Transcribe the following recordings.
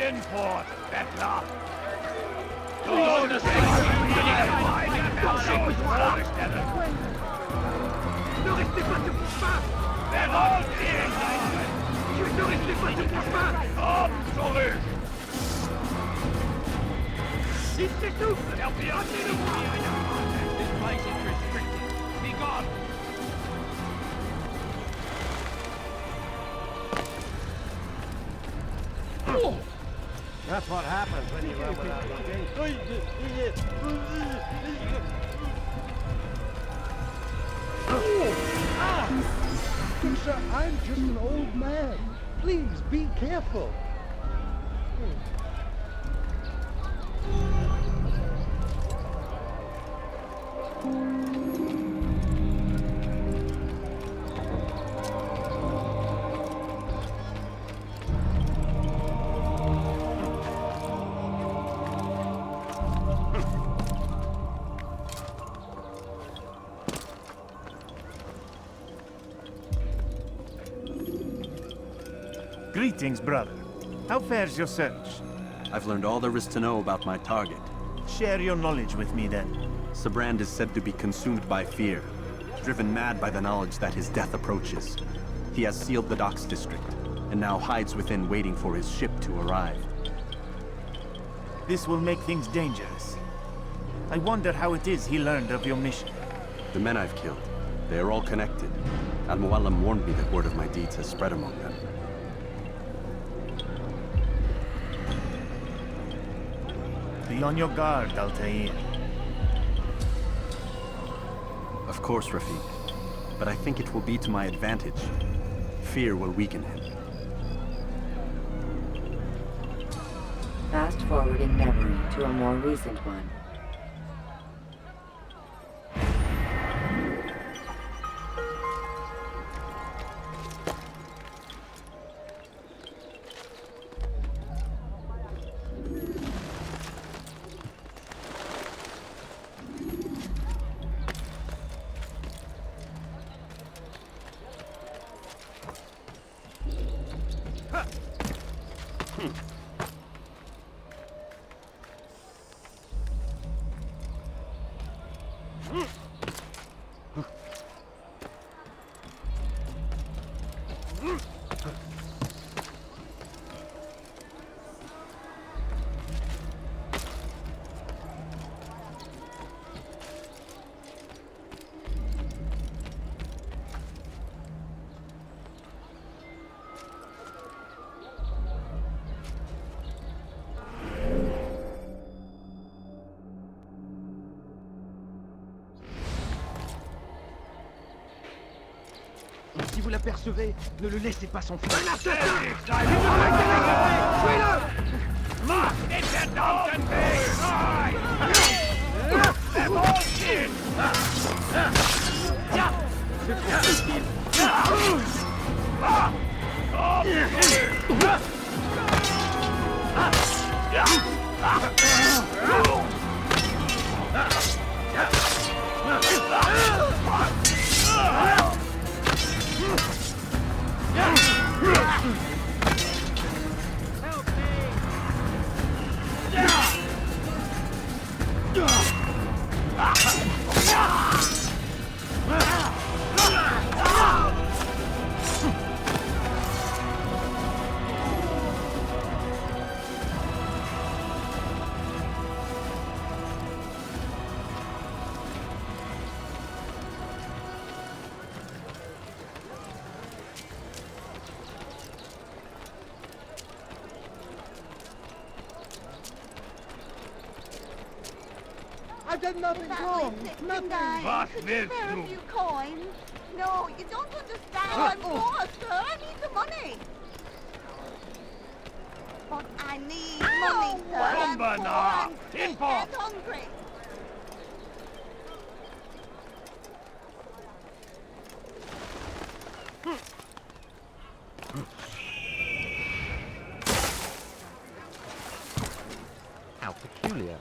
in for Bettler. Ne restez pas sur vos pas! Ne restez pas sur vos pas! Absolut! Il s'essouffle! This place is restricted. Be gone! That's what happens when you run without Sir, I'm just an old man. Please, be careful. Greetings, brother. How fares your search? I've learned all there is to know about my target. Share your knowledge with me, then. Sibrand is said to be consumed by fear, driven mad by the knowledge that his death approaches. He has sealed the docks district, and now hides within waiting for his ship to arrive. This will make things dangerous. I wonder how it is he learned of your mission. The men I've killed, they are all connected. Al-Muallim warned me that word of my deeds has spread among them. Be on your guard, Altair. Of course, Rafiq. But I think it will be to my advantage. Fear will weaken him. Fast forward in memory to a more recent one. Si vous l'apercevez, ne le laissez pas s'enfuir. Un assassin! Tuez-le! Mach in der Downton-Weg! They're all dead! I've done nothing wrong. Nothing. Was Could you willst spare a du? few coins? No, you don't understand. I'm poor, sir. I need the money. But I need money, sir. I'm poor. Bomberna! I'm sick Info! and hungry. How peculiar.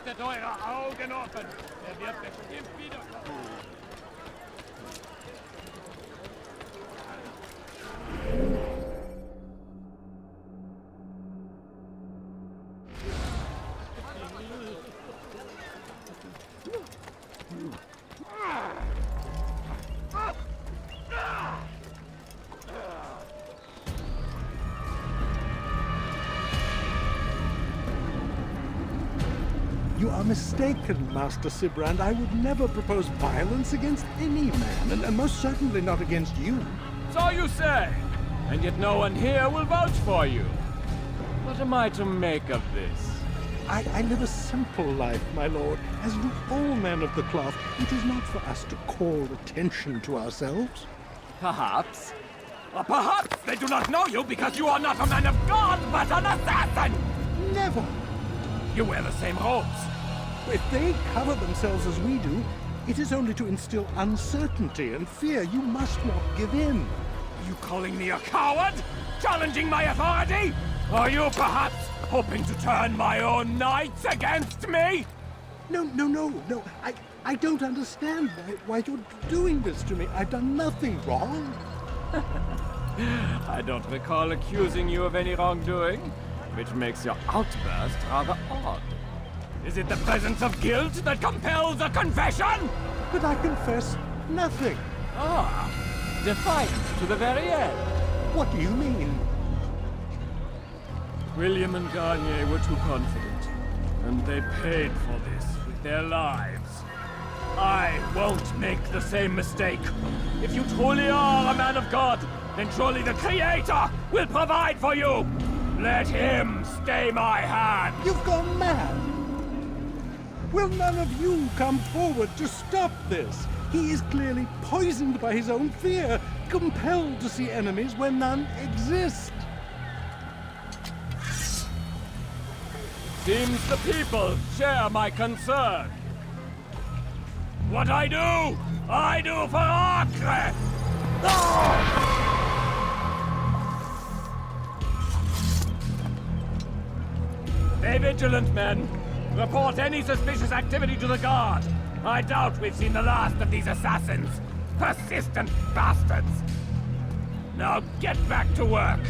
Haltet eure Augen offen! Er wird bestimmt wiederkommen! You are mistaken, Master Sibrand. I would never propose violence against any man, and most certainly not against you. So you say, and yet no one here will vouch for you. What am I to make of this? I live a simple life, my lord, as do all men of the cloth. It is not for us to call attention to ourselves. Perhaps. Or perhaps they do not know you because you are not a man of God, but an assassin! Never! You wear the same robes. If they cover themselves as we do, it is only to instill uncertainty and fear. You must not give in. Are you calling me a coward? Challenging my authority? Are you perhaps hoping to turn my own knights against me? No. I don't understand why you're doing this to me. I've done nothing wrong. I don't recall accusing you of any wrongdoing, which makes your outburst rather odd. Is it the presence of guilt that compels a confession? But I confess nothing. Ah, defiant to the very end. What do you mean? William and Garnier were too confident, and they paid for this with their lives. I won't make the same mistake. If you truly are a man of God, then surely the Creator will provide for you. Let him stay my hand. You've gone mad. Will none of you come forward to stop this? He is clearly poisoned by his own fear, compelled to see enemies where none exist. Seems the people share my concern. What I do for Acre! Stay vigilant, men. Report any suspicious activity to the guard. I doubt we've seen the last of these assassins. Persistent bastards. Now get back to work.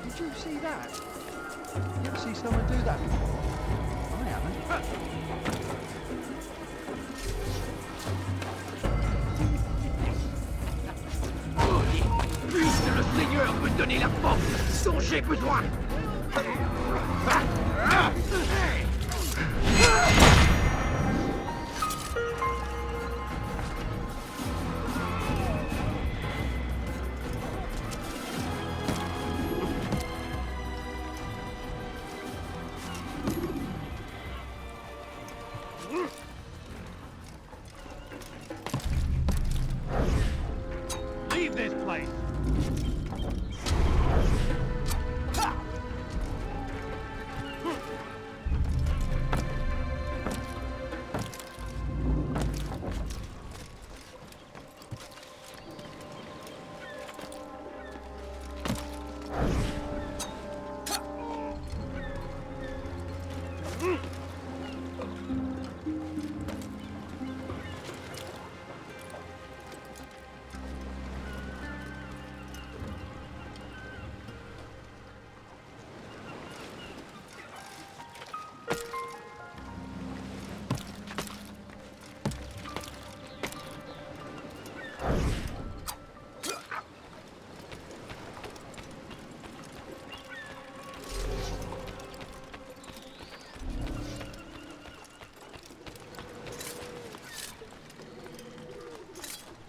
Did you see that? You ever see someone do that before? I haven't. Puisque le Seigneur veut donner la force dont j'ai besoin! Leave this place!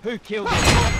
Who killed him?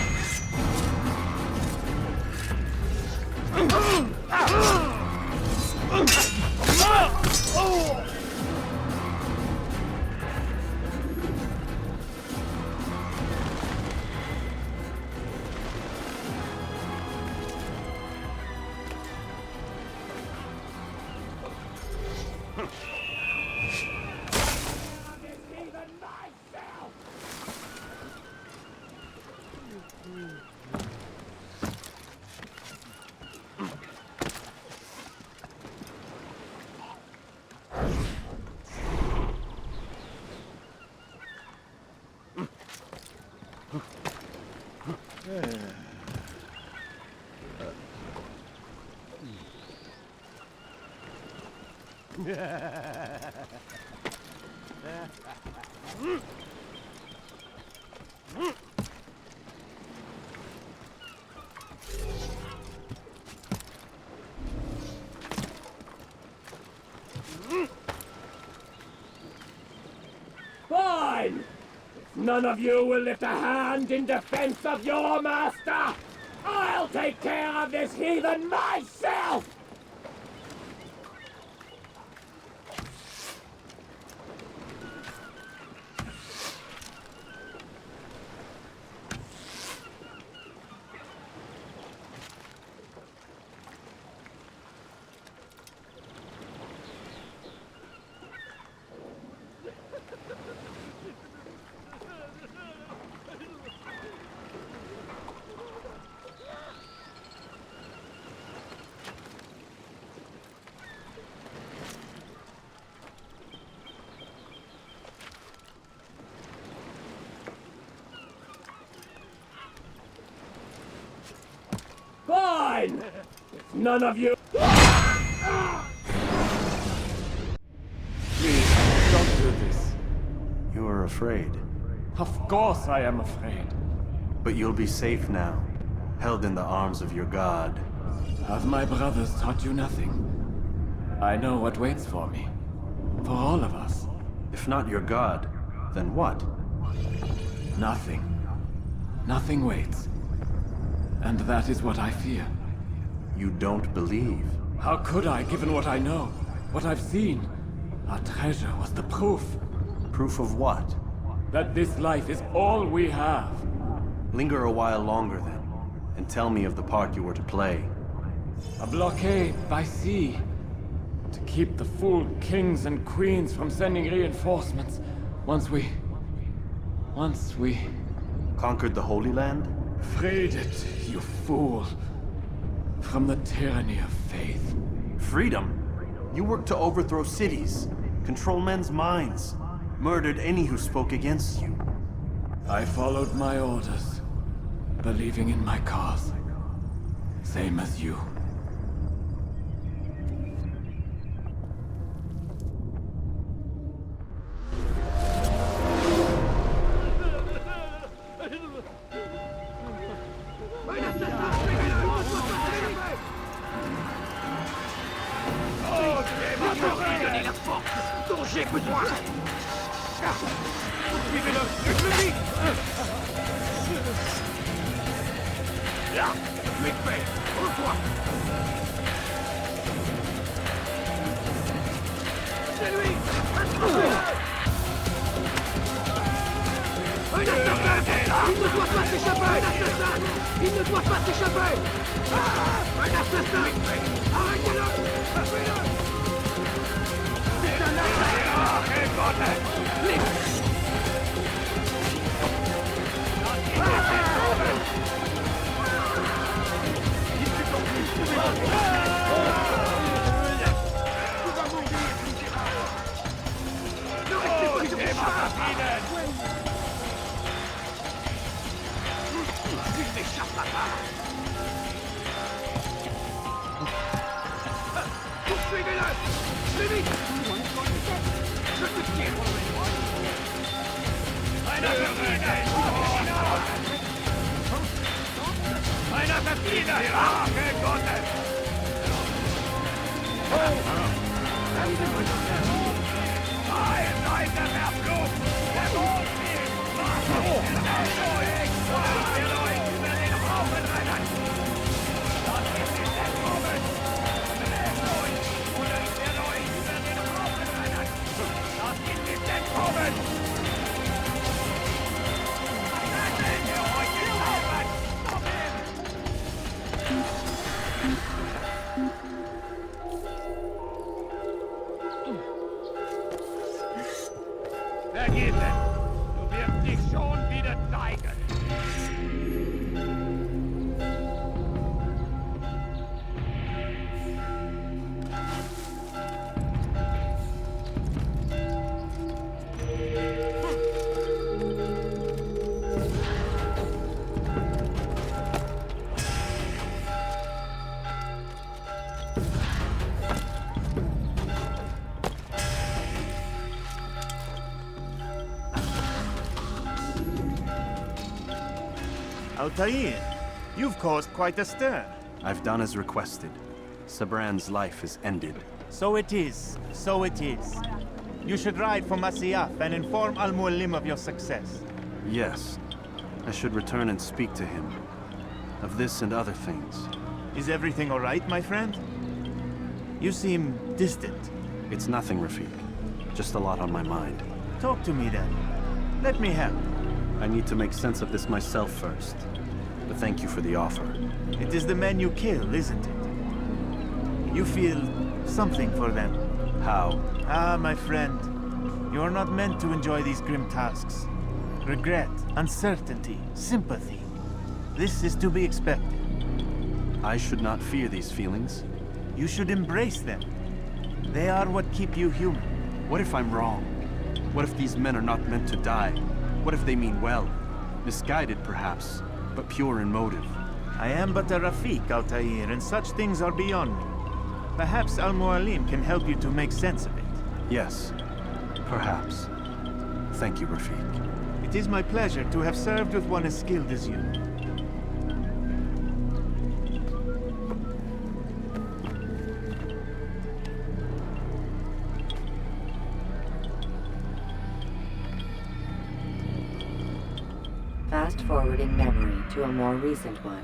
Fine! If none of you will lift a hand in defense of your master, I'll take care of this heathen myself! Fine! If none of you... Please, don't do this. You are afraid. Of course I am afraid. But you'll be safe now, held in the arms of your god. Have my brothers taught you nothing? I know what waits for me. For all of us. If not your god, then what? Nothing. Nothing waits. And that is what I fear. You don't believe. How could I, given what I know? What I've seen? Our treasure was the proof. Proof of what? That this life is all we have. Linger a while longer then, and tell me of the part you were to play. A blockade by sea. To keep the fool kings and queens from sending reinforcements. Once we... Conquered the Holy Land? Freed it, you fool. From the tyranny of faith. Freedom? You worked to overthrow cities, control men's minds, murdered any who spoke against you. I followed my orders, believing in my cause. Same as you. Donnez la force dont j'ai besoin. Suivez-le, plus vite. Là, tu es fait. Rends-toi. C'est lui. Un assassin. Il ne doit pas s'échapper. Un assassin. Il ne doit pas s'échapper. Un assassin. Arrêtez-le. Tuez-le. Poursuivez-le! Plus vite! Je te tiens! Eine Assassine! Arche Gottes! Ein Leiter verflucht! Der Mond ist! Vergeben! Du wirst dich schon wieder zeigen! Altair, you've caused quite a stir. I've done as requested. Sibrand's life is ended. So it is. So it is. You should ride for Masyaf and inform Al-Mualim of your success. Yes. I should return and speak to him. Of this and other things. Is everything all right, my friend? You seem distant. It's nothing, Rafiq. Just a lot on my mind. Talk to me then. Let me help. I need to make sense of this myself first. But thank you for the offer. It is the men you kill, isn't it? You feel something for them. How? Ah, my friend. You are not meant to enjoy these grim tasks. Regret, uncertainty, sympathy. This is to be expected. I should not fear these feelings. You should embrace them. They are what keep you human. What if I'm wrong? What if these men are not meant to die? What if they mean well? Misguided, perhaps, but pure in motive. I am but a Rafiq, Altair, and such things are beyond me. Perhaps Al-Mualim can help you to make sense of it. Yes, perhaps. Thank you, Rafiq. It is my pleasure to have served with one as skilled as you. Fast-forwarding memory to a more recent one.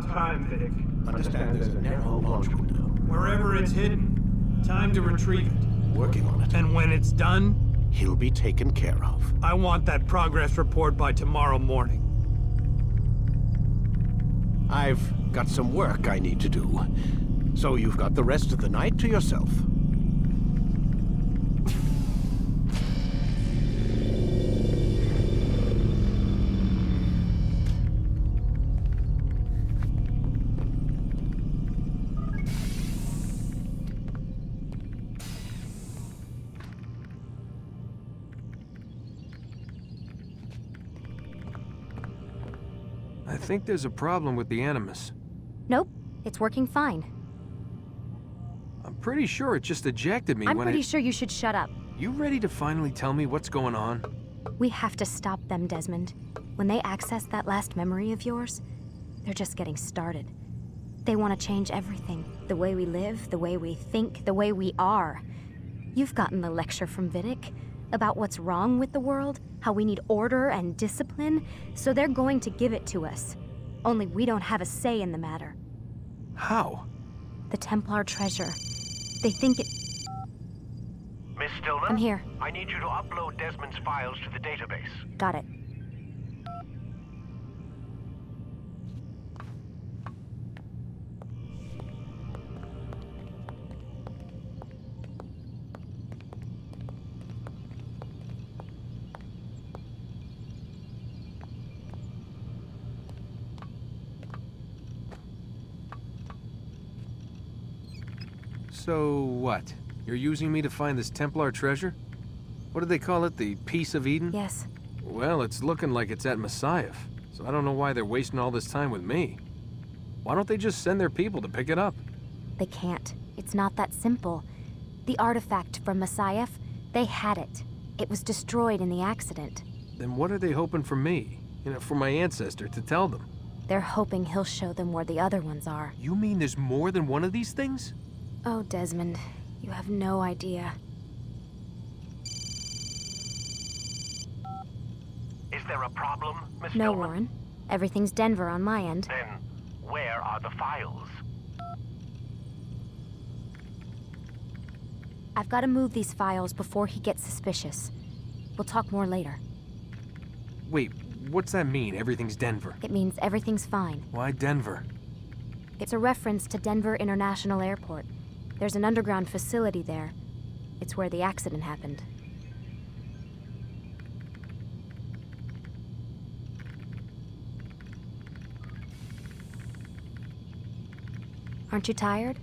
Time, Vic. Understand there's a narrow launch window. Wherever it's hidden, time to retrieve it. Working on it. And when it's done, He'll be taken care of. I want that progress report by tomorrow morning. I've got some work I need to do. So you've got the rest of the night to yourself. I think there's a problem with the Animus. Nope, it's working fine. I'm pretty sure it just ejected me when I'm pretty sure you should shut up. You ready to finally tell me what's going on? We have to stop them, Desmond. When they access that last memory of yours, they're just getting started. They want to change everything. The way we live, the way we think, the way we are. You've gotten the lecture from Vidic about what's wrong with the world, how we need order and discipline, so they're going to give it to us. Only we don't have a say in the matter. How? The Templar treasure. They think it... Miss Stillman? I'm here. I need you to upload Desmond's files to the database. Got it. So what? You're using me to find this Templar treasure? What do they call it? The Piece of Eden? Yes. Well, it's looking like it's at Messiah, so I don't know why they're wasting all this time with me. Why don't they just send their people to pick it up? They can't. It's not that simple. The artifact from Messiah, they had it. It was destroyed in the accident. Then what are they hoping for me? You know, for my ancestor to tell them? They're hoping he'll show them where the other ones are. You mean there's more than one of these things? Oh, Desmond, you have no idea. Is there a problem, Miss No, Stillman? Warren. Everything's Denver on my end. Then, where are the files? I've got to move these files before he gets suspicious. We'll talk more later. Wait, what's that mean, everything's Denver? It means everything's fine. Why Denver? It's a reference to Denver International Airport. There's an underground facility there. It's where the accident happened. Aren't you tired?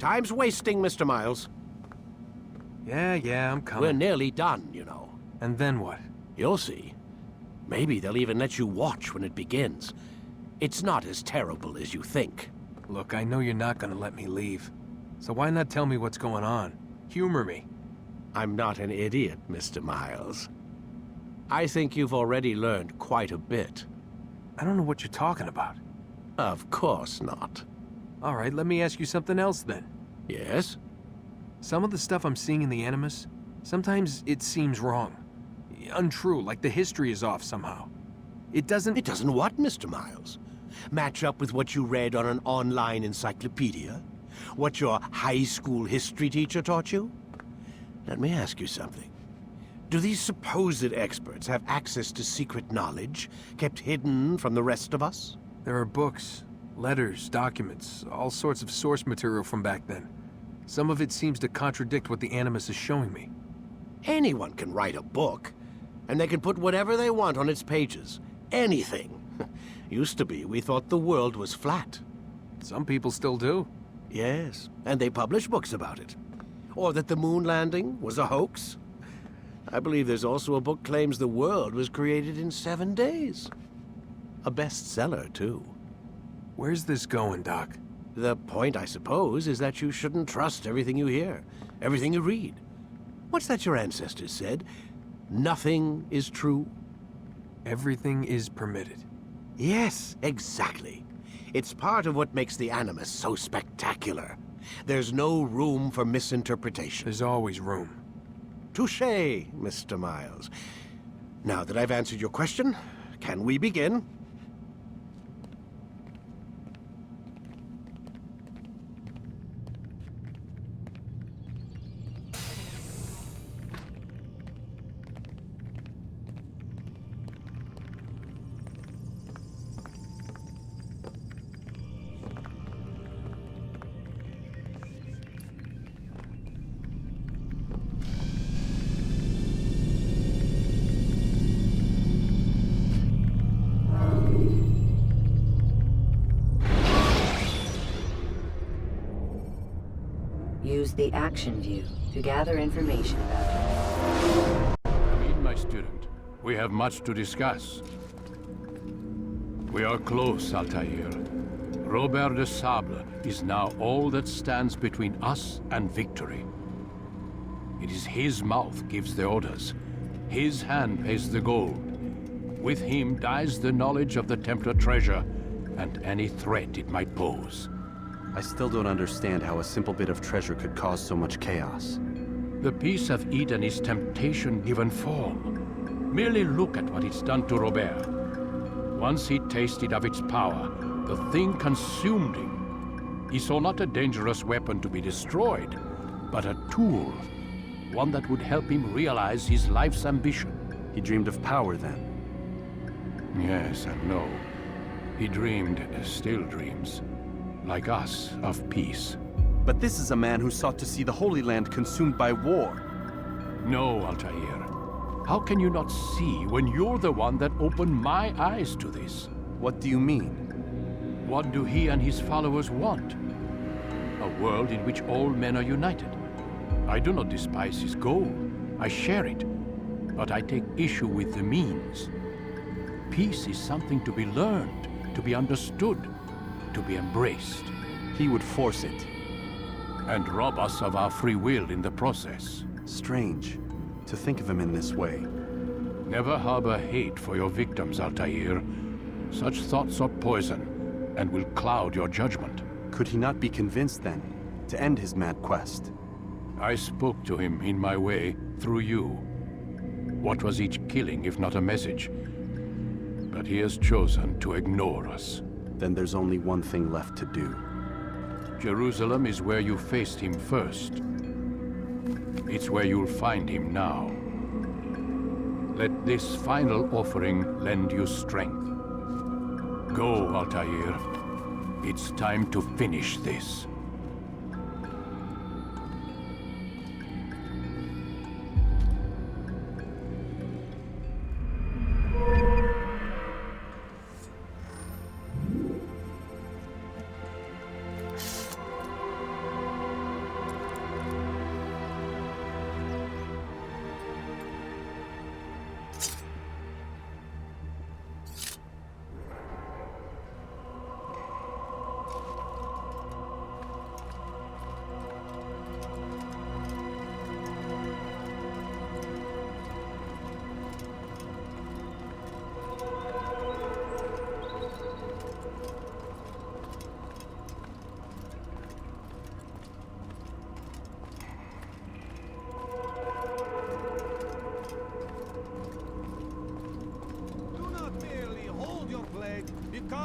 Time's wasting, Mr. Miles. Yeah, I'm coming. We're nearly done, you know. And then what? You'll see. Maybe they'll even let you watch when it begins. It's not as terrible as you think. Look, I know you're not gonna let me leave. So why not tell me what's going on? Humor me. I'm not an idiot, Mr. Miles. I think you've already learned quite a bit. I don't know what you're talking about. Of course not. All right, let me ask you something else then. Yes? Some of the stuff I'm seeing in the Animus, sometimes it seems wrong. Untrue, like the history is off somehow. It doesn't... It doesn't what, Mr. Miles? Match up with what you read on an online encyclopedia? What your high school history teacher taught you? Let me ask you something. Do these supposed experts have access to secret knowledge kept hidden from the rest of us? There are books, letters, documents, all sorts of source material from back then. Some of it seems to contradict what the Animus is showing me. Anyone can write a book, and they can put whatever they want on its pages. Anything. Used to be, we thought the world was flat. Some people still do. Yes, and they publish books about it. Or that the moon landing was a hoax. I believe there's also a book claims the world was created in 7 days. A bestseller, too. Where's this going, Doc? The point, I suppose, is that you shouldn't trust everything you hear, everything you read. What's that your ancestors said? Nothing is true? Everything is permitted. Yes, exactly. It's part of what makes the Animus so spectacular. There's no room for misinterpretation. There's always room. Touché, Mr. Miles. Now that I've answered your question, can we begin? Use the action view to gather information about him. Come in, my student. We have much to discuss. We are close, Altair. Robert de Sable is now all that stands between us and victory. It is his mouth gives the orders. His hand pays the gold. With him dies the knowledge of the Templar treasure and any threat it might pose. I still don't understand how a simple bit of treasure could cause so much chaos. The Peace of Eden is temptation given form. Merely look at what it's done to Robert. Once he tasted of its power, the thing consumed him. He saw not a dangerous weapon to be destroyed, but a tool. One that would help him realize his life's ambition. He dreamed of power then? Yes and no. He dreamed, still dreams. Like us, of peace. But this is a man who sought to see the Holy Land consumed by war. No, Altair. How can you not see when you're the one that opened my eyes to this? What do you mean? What do he and his followers want? A world in which all men are united. I do not despise his goal. I share it. But I take issue with the means. Peace is something to be learned, to be understood, to be embraced. He would force it. And rob us of our free will in the process. Strange, to think of him in this way. Never harbor hate for your victims, Altair. Such thoughts are poison, and will cloud your judgment. Could he not be convinced, then, to end his mad quest? I spoke to him in my way, through you. What was each killing if not a message? But he has chosen to ignore us. Then there's only one thing left to do. Jerusalem is where you faced him first. It's where you'll find him now. Let this final offering lend you strength. Go, Altair. It's time to finish this.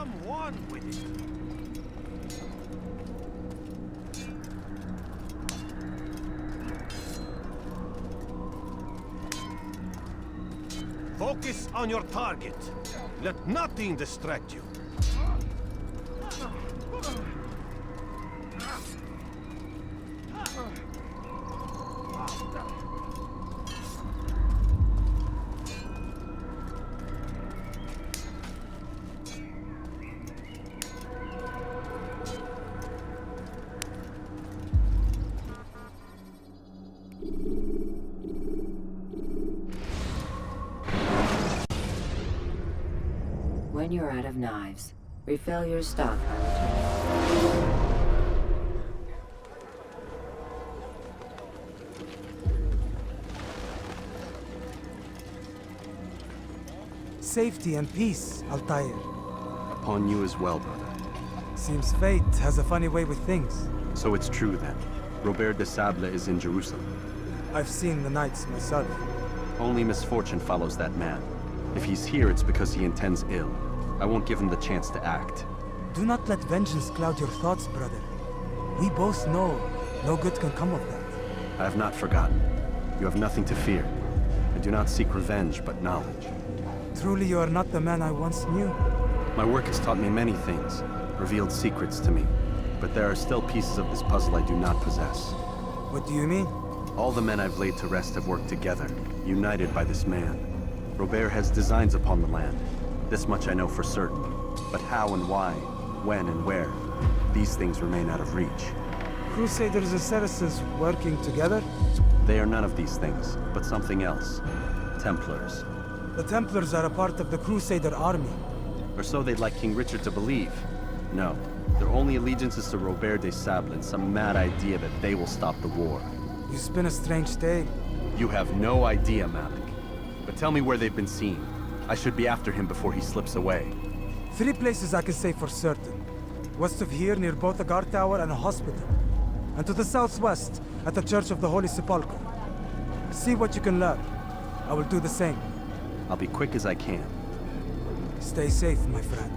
Become one with it. Focus on your target. Let nothing distract you. When you're out of knives, refill your stock by returning. Safety and peace, Altair. Upon you as well, brother. Seems fate has a funny way with things. So it's true then. Robert de Sable is in Jerusalem. I've seen the knights myself. Only misfortune follows that man. If he's here, it's because he intends ill. I won't give him the chance to act. Do not let vengeance cloud your thoughts, brother. We both know no good can come of that. I have not forgotten. You have nothing to fear. I do not seek revenge, but knowledge. Truly you are not the man I once knew. My work has taught me many things, revealed secrets to me. But there are still pieces of this puzzle I do not possess. What do you mean? All the men I've laid to rest have worked together, united by this man. Robert has designs upon the land. This much I know for certain. But how and why, when and where, these things remain out of reach. Crusaders and Saracens working together? They are none of these things, but something else. Templars. The Templars are a part of the Crusader army. Or so they'd like King Richard to believe. No, their only allegiance is to Robert de Sable and some mad idea that they will stop the war. You spin a strange tale. You have no idea, Malik. But tell me where they've been seen. I should be after him before he slips away. 3 places I can say for certain. West of here, near both a guard tower and a hospital. And to the southwest, at the Church of the Holy Sepulchre. See what you can learn. I will do the same. I'll be quick as I can. Stay safe, my friend.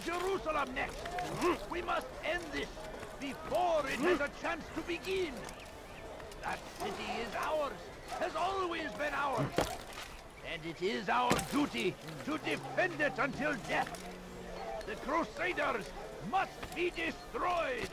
Jerusalem next! We must end this before it has a chance to begin! That city is ours, has always been ours! And it is our duty to defend it until death! The Crusaders must be destroyed!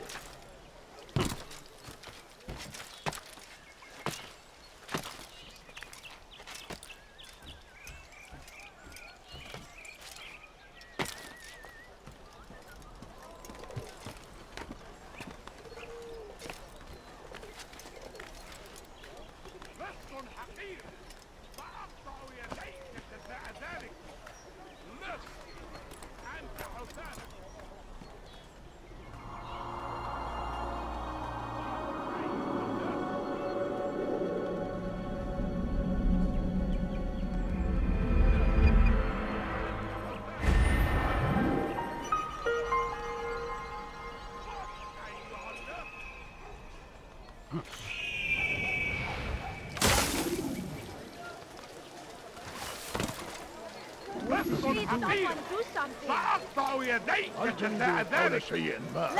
سأقطع يديك جزاء ذلك شيء ما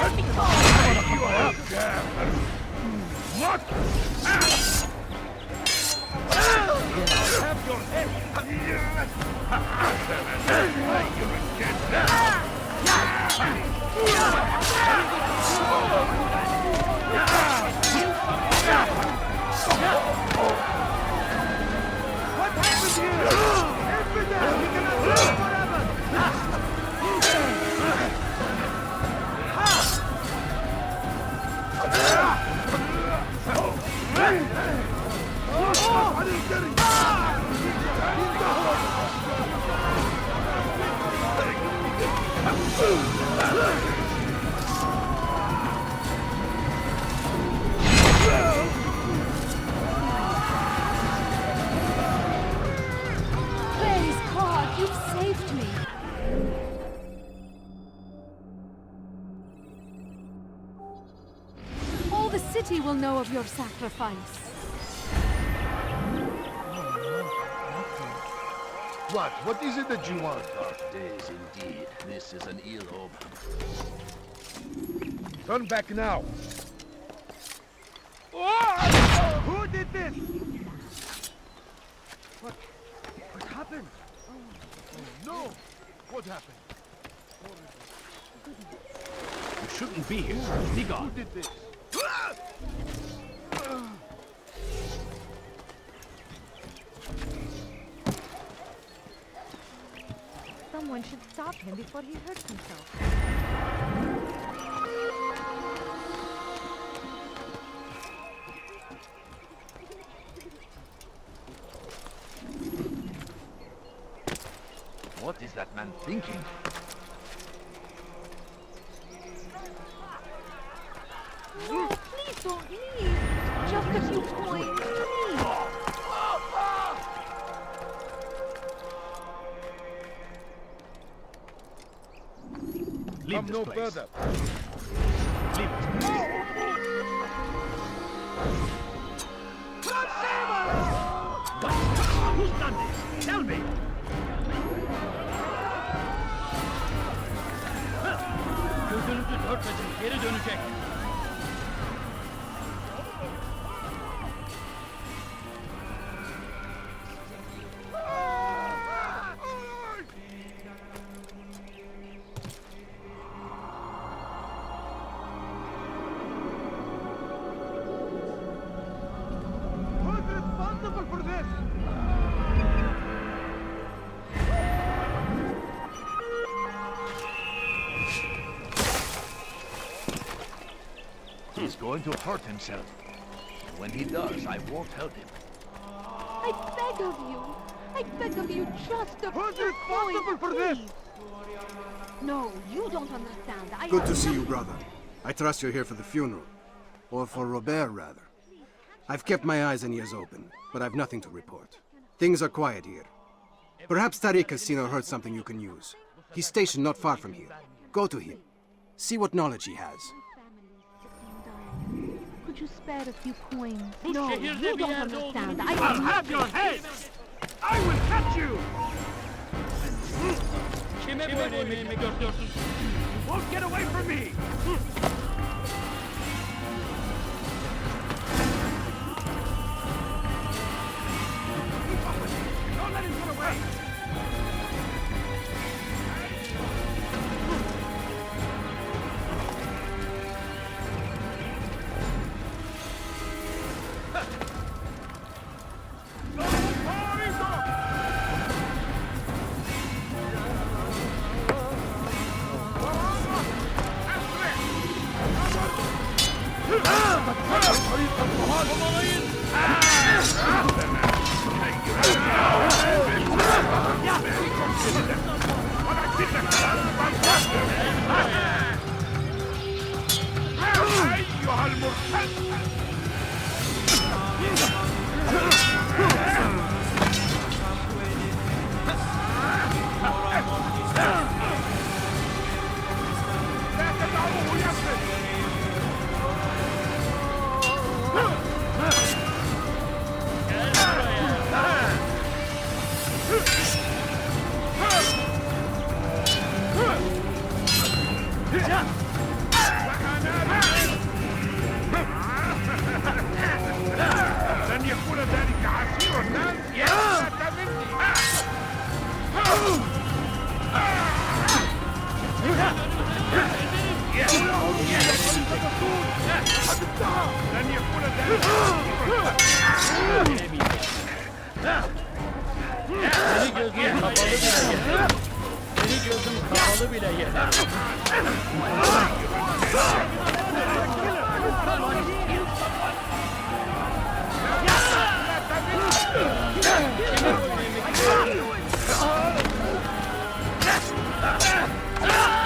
أيها الكافر مت Have your head! What happened here? Infidel! We cannot live forever! Praise God, you've saved me. All the city will know of your sacrifice. What is it that you want? Dark days indeed. This is an ill omen. Turn back now. Who did this? What happened? Oh no! What happened? You shouldn't be here. Be gone. Who did this? Someone should stop him before he hurts himself. What is that man thinking? No, please don't leave. Just a few coins, please. Come no further. Leave it. What? Who's done this? Tell me! Gözünüzü dört açın, geri dönecek. He's going to hurt himself. And when he does, I won't help him. I beg of you. I beg of you just a few coins, for this? No, you don't understand. Good to see you, brother. I trust you're here for the funeral. Or for Robert, rather. I've kept my eyes and ears open, but I've nothing to report. Things are quiet here. Perhaps Tariq has seen or heard something you can use. He's stationed not far from here. Go to him. See what knowledge he has. Could you spare a few coins? No, you don't understand. I'll have your head! I will catch you! Kime böyle emeğimi gösteriyorsun? You won't get away from me! Don't let him get away! Ah!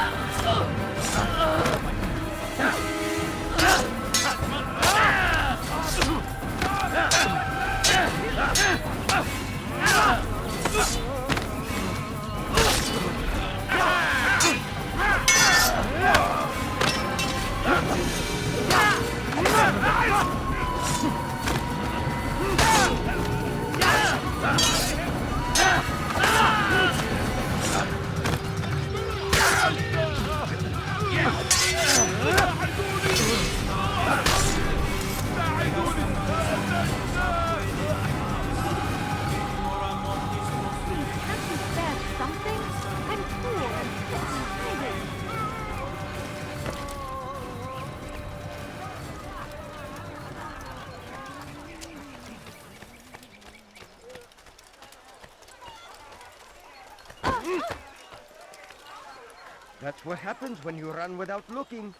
That's what happens when you run without looking.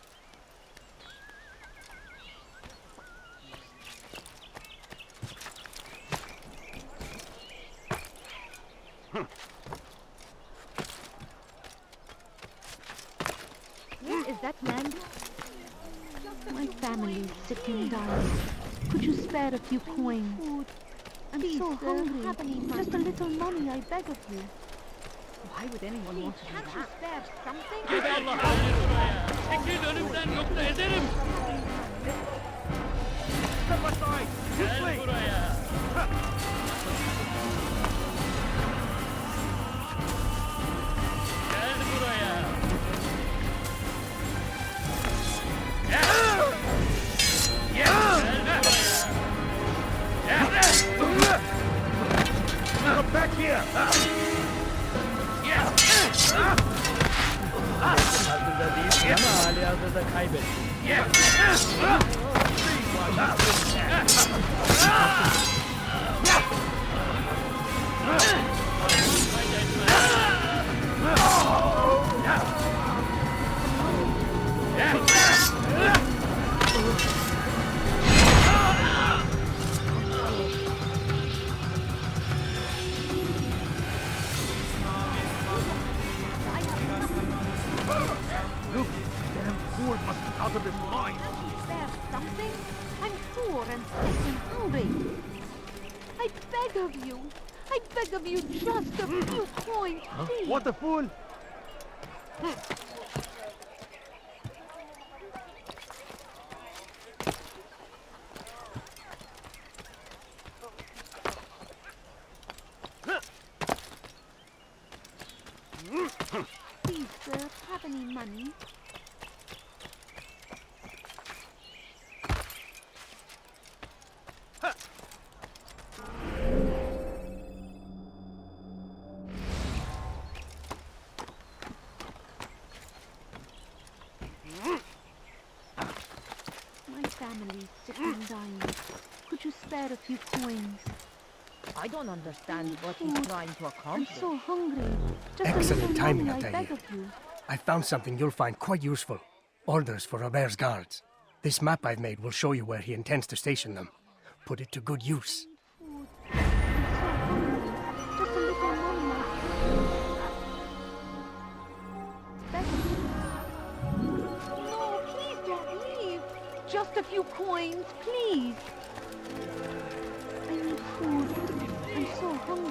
Where is that land? My family's sick and dying. Could you spare a few coins? Food. I'm so hungry. Just a little money, I beg of you. Why would anyone want to do that? Can't you spare something? Step aside! Quickly! Come back here! Look, damn fool must be out of his mind. Spare something? I'm poor and sick and hungry. I beg of you. I beg of you just a few coins, please. What a fool! Please, sir, have any money? My family's sick and dying. Could you spare a few coins? I don't understand what he's trying to accomplish. I'm so hungry. Just a Excellent little timing, money, I Altair. beg of you. I found something you'll find quite useful. Orders for Robert's guards. This map I've made will show you where he intends to station them. Put it to good use. Just a little money. Beg of you. No, please don't leave. Just a few coins, please. I need food. I'm so hungry.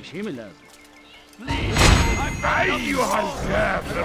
مش هي من لازم. أيها الكافر!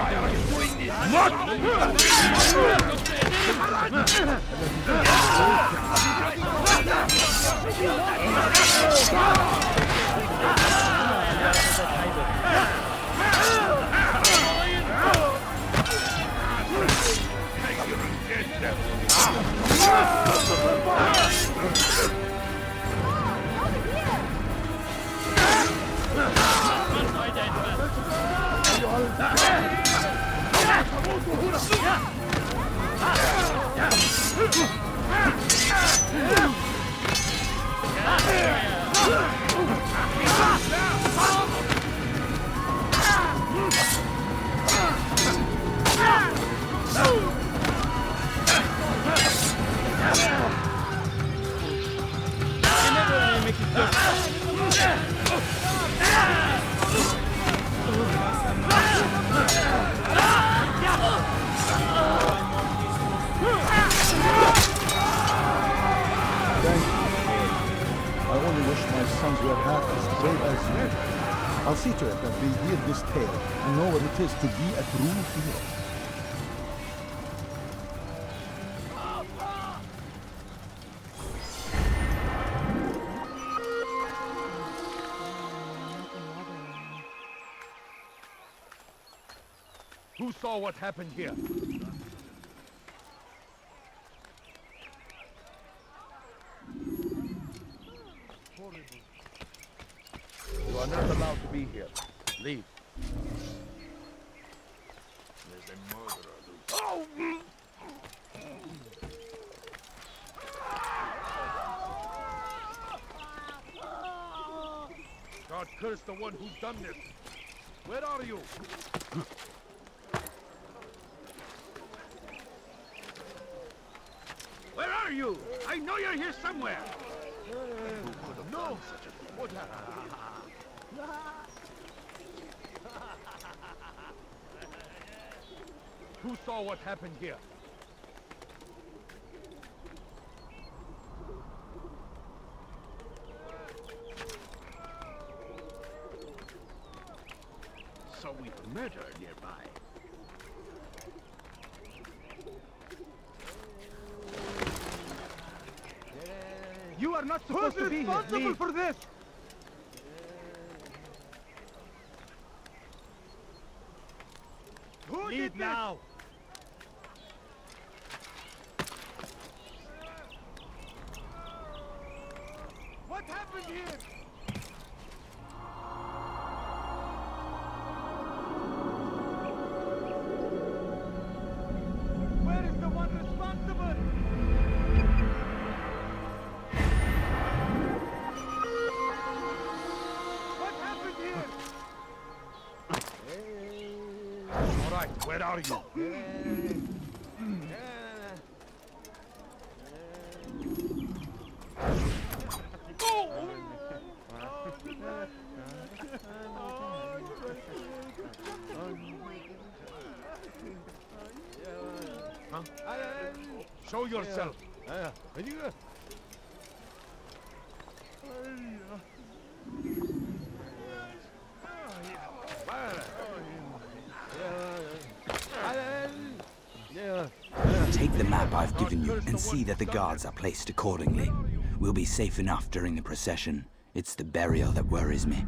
I'll see to it that they hear this tale and know what it is to be a true hero. Who saw what happened here? You are not allowed to be here. Leave. There's a murderer loose. Oh! God curse the one who's done this. Where are you? Where are you? I know you're here somewhere. No. What happened? Who saw what happened here? So we've a murder nearby. You are not supposed to be here. Who's responsible for this? Who Leave did this? now. What happened here? Where is the one responsible? What happened here? All right, where are you? Huh? Show yourself. Take the map I've given you and see that the guards are placed accordingly. We'll be safe enough during the procession. It's the burial that worries me.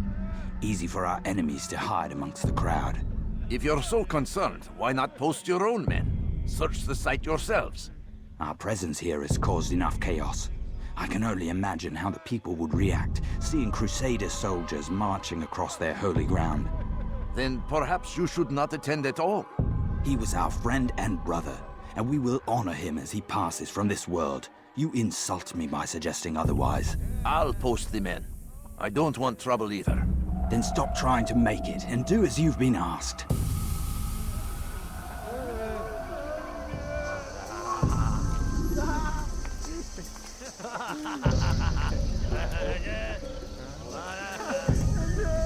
Easy for our enemies to hide amongst the crowd. If you're so concerned, why not post your own men? Search the site yourselves. Our presence here has caused enough chaos. I can only imagine how the people would react, seeing Crusader soldiers marching across their holy ground. Then perhaps you should not attend at all. He was our friend and brother, and we will honor him as he passes from this world. You insult me by suggesting otherwise. I'll post the men. I don't want trouble either. Then stop trying to make it, and do as you've been asked.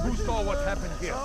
Who saw what happened here?